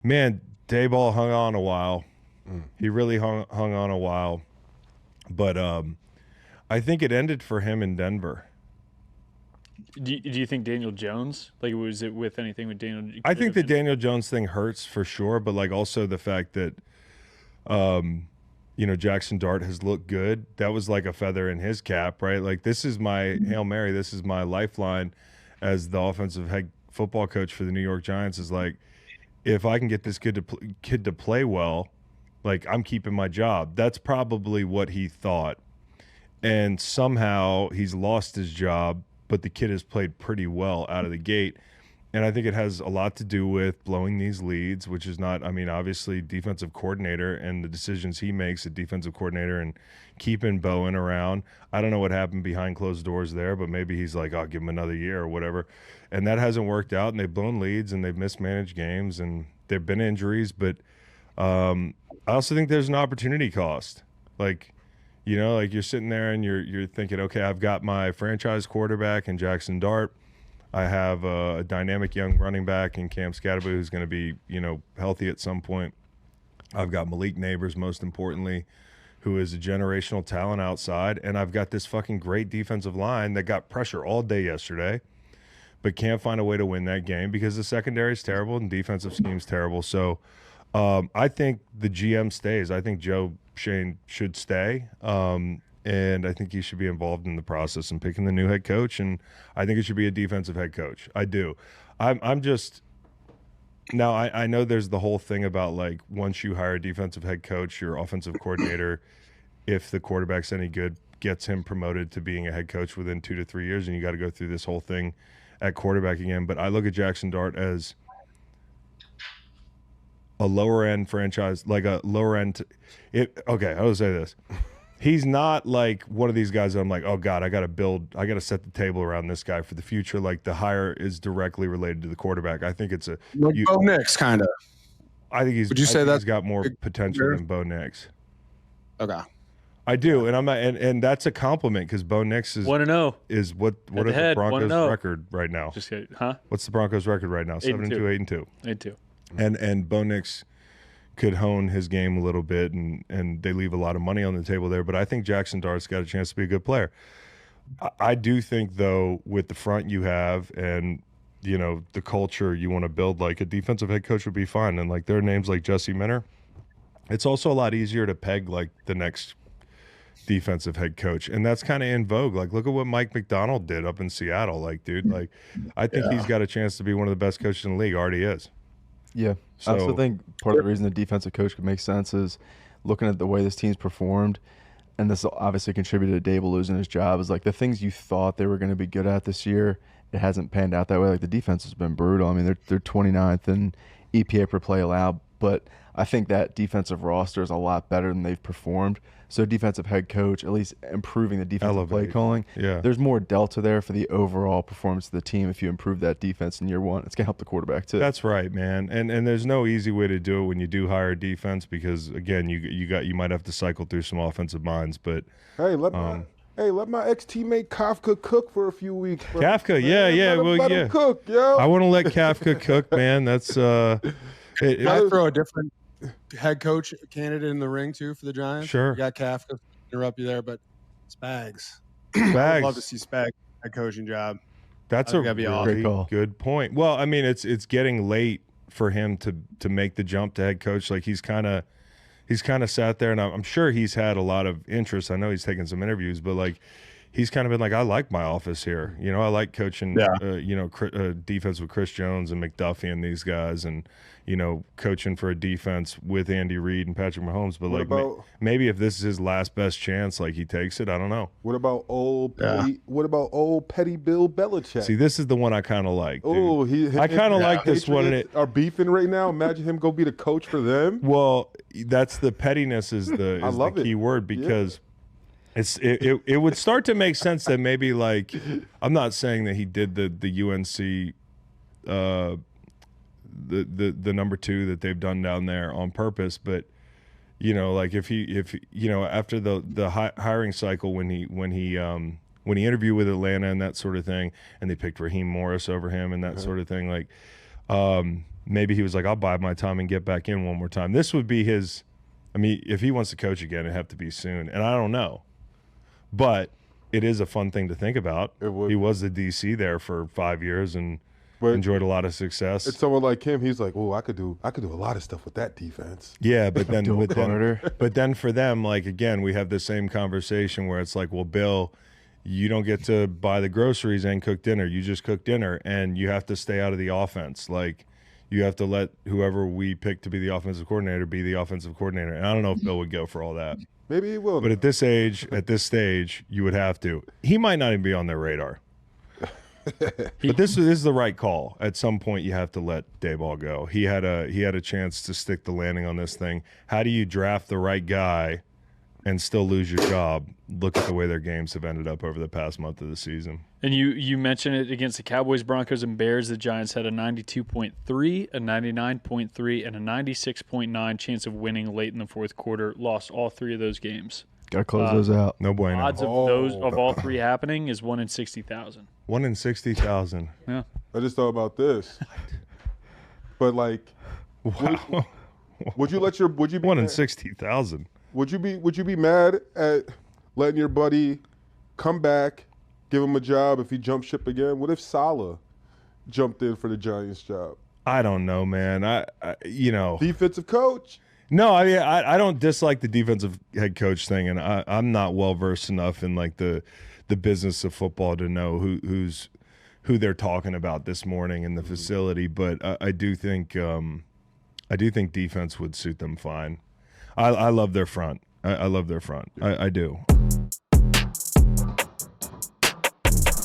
Man, Daboll hung on a while. He really hung on a while. But I think it ended for him in Denver. Do you think Daniel Jones, like, was it with anything with Daniel? I think the Daniel Jones thing hurts for sure, but like also the fact that Jaxson Dart has looked good. That was like a feather in his cap, right? Like, this is my Hail Mary, this is my lifeline as the offensive head football coach for the New York Giants, is like, if I can get this kid to play well, like, I'm keeping my job. That's probably what he thought. And somehow he's lost his job, but the kid has played pretty well out of the gate. And I think it has a lot to do with blowing these leads, which is not, I mean, obviously defensive coordinator and the decisions he makes at defensive coordinator and keeping Bowen around. I don't know what happened behind closed doors there, but maybe he's like, I'll give him another year or whatever. And that hasn't worked out, and they've blown leads and they've mismanaged games and there've been injuries. But I also think there's an opportunity cost. Like, like you're sitting there and you're thinking, okay, I've got my franchise quarterback in Jaxson Dart. I have a dynamic young running back in Cam Scatterby who's going to be, healthy at some point. I've got Malik Neighbors, most importantly, who is a generational talent outside. And I've got this fucking great defensive line that got pressure all day yesterday, but can't find a way to win that game because the secondary is terrible and defensive scheme's terrible. So I think the GM stays. I think Joe Schoen should stay. And I think he should be involved in the process and picking the new head coach. And I think it should be a defensive head coach. I do. I'm just now. I know there's the whole thing about, like, once you hire a defensive head coach, your offensive coordinator, if the quarterback's any good, gets him promoted to being a head coach within 2 to 3 years, and you got to go through this whole thing at quarterback again. But I look at Jaxson Dart as a lower end franchise, like a lower end. Okay, I will say this. He's not like one of these guys that I'm like, oh God, I got to set the table around this guy for the future. Like, the hire is directly related to the quarterback. I think it's Bo Nix, kind of. I think he's. Would you say he's got more potential than Bo Nix? Okay, I do, and I'm not, and that's a compliment because Bo Nix is 1-0. Is what is the Broncos' record right now? Just kidding, huh? What's the Broncos' record right now? 7-2, 8-2. 8-2. And Bo Nix could hone his game a little bit, and they leave a lot of money on the table there. But I think Jaxson Dart's got a chance to be a good player. I do think, though, with the front you have and, the culture you want to build, like, a defensive head coach would be fine. And, like, there are names like Jesse Minter. It's also a lot easier to peg, like, the next defensive head coach. And that's kind of in vogue. Like, look at what Mike McDonald did up in Seattle. Like, dude, like, I think he's got a chance to be one of the best coaches in the league. Already is. Yeah. I also think part of the reason the defensive coach could make sense is looking at the way this team's performed, and this obviously contributed to Daboll losing his job, is like the things you thought they were going to be good at this year, it hasn't panned out that way. Like, the defense has been brutal. I mean, they're 29th in EPA per play allowed, but I think that defensive roster is a lot better than they've performed. So defensive head coach, at least improving the defensive play calling. Yeah. There's more delta there for the overall performance of the team. If you improve that defense in year one, it's going to help the quarterback too. That's right, man. And there's no easy way to do it when you do hire a defense because, again, you might have to cycle through some offensive minds. But hey, let my ex-teammate Kafka cook for a few weeks. Bro. Kafka, yeah. Let him cook, yo. I want to let Kafka cook, man. That's I throw a different head coach candidate in the ring too for the Giants. Sure. You got Kafka, interrupt you there, but Spags. Spags. I'd love to see Spags head coaching job. That's a really good point. Well, I mean, it's getting late for him to make the jump to head coach. Like, he's kind of sat there, and I'm sure he's had a lot of interest. I know he's taken some interviews, but, like, he's kind of been like, I like my office here. I like coaching, defense with Chris Jones and McDuffie and these guys, and, coaching for a defense with Andy Reid and Patrick Mahomes. But, maybe if this is his last best chance, like, he takes it. I don't know. What about old petty Bill Belichick? See, this is the one I kind of like. Oh, I kind of like this one. Are beefing right now. Imagine him go be the coach for them. Well, that's the pettiness is the key word because. Yeah. It would start to make sense that maybe, like, I'm not saying that he did the UNC the number 2 that they've done down there on purpose, but like if after the hiring cycle when he interviewed with Atlanta and that sort of thing, and they picked Raheem Morris over him and that sort of thing, like maybe he was like, I'll bide my time and get back in one more time. This would be his. I mean, if he wants to coach again, it'd have to be soon. And I don't know, but it is a fun thing to think about. It would. He was the DC there for 5 years and enjoyed a lot of success. It's someone like him. He's like, oh, I could do a lot of stuff with that defense. Yeah, but then but then for them, like, again, we have the same conversation where it's like, well, Bill, you don't get to buy the groceries and cook dinner. You just cook dinner, and you have to stay out of the offense. Like, you have to let whoever we pick to be the offensive coordinator be the offensive coordinator. And I don't know if Bill would go for all that. Maybe he will. But at this age, at this stage, you would have to. He might not even be on their radar. But this is the right call. At some point, you have to let Daboll go. He had a chance to stick the landing on this thing. How do you draft the right guy and still lose your job? Look at the way their games have ended up over the past month of the season. And you mentioned it against the Cowboys, Broncos, and Bears. The Giants had a 92.3, a 99.3, and a 96.9 chance of winning late in the fourth quarter. Lost all three of those games. Gotta close those out. No bueno. Odds of all three happening is 1 in 60,000. 1 in 60,000. Yeah. I just thought about this. But like, wow. Would you be 1 in 60,000? Would you be mad at letting your buddy come back, give him a job if he jumped ship again? What if Saleh jumped in for the Giants job? I don't know, man. I Defensive coach. No, I mean, I don't dislike the defensive head coach thing, and I'm not well versed enough in like the business of football to know who they're talking about this morning in the facility. But I do think defense would suit them fine. I love their front. I love their front. I do.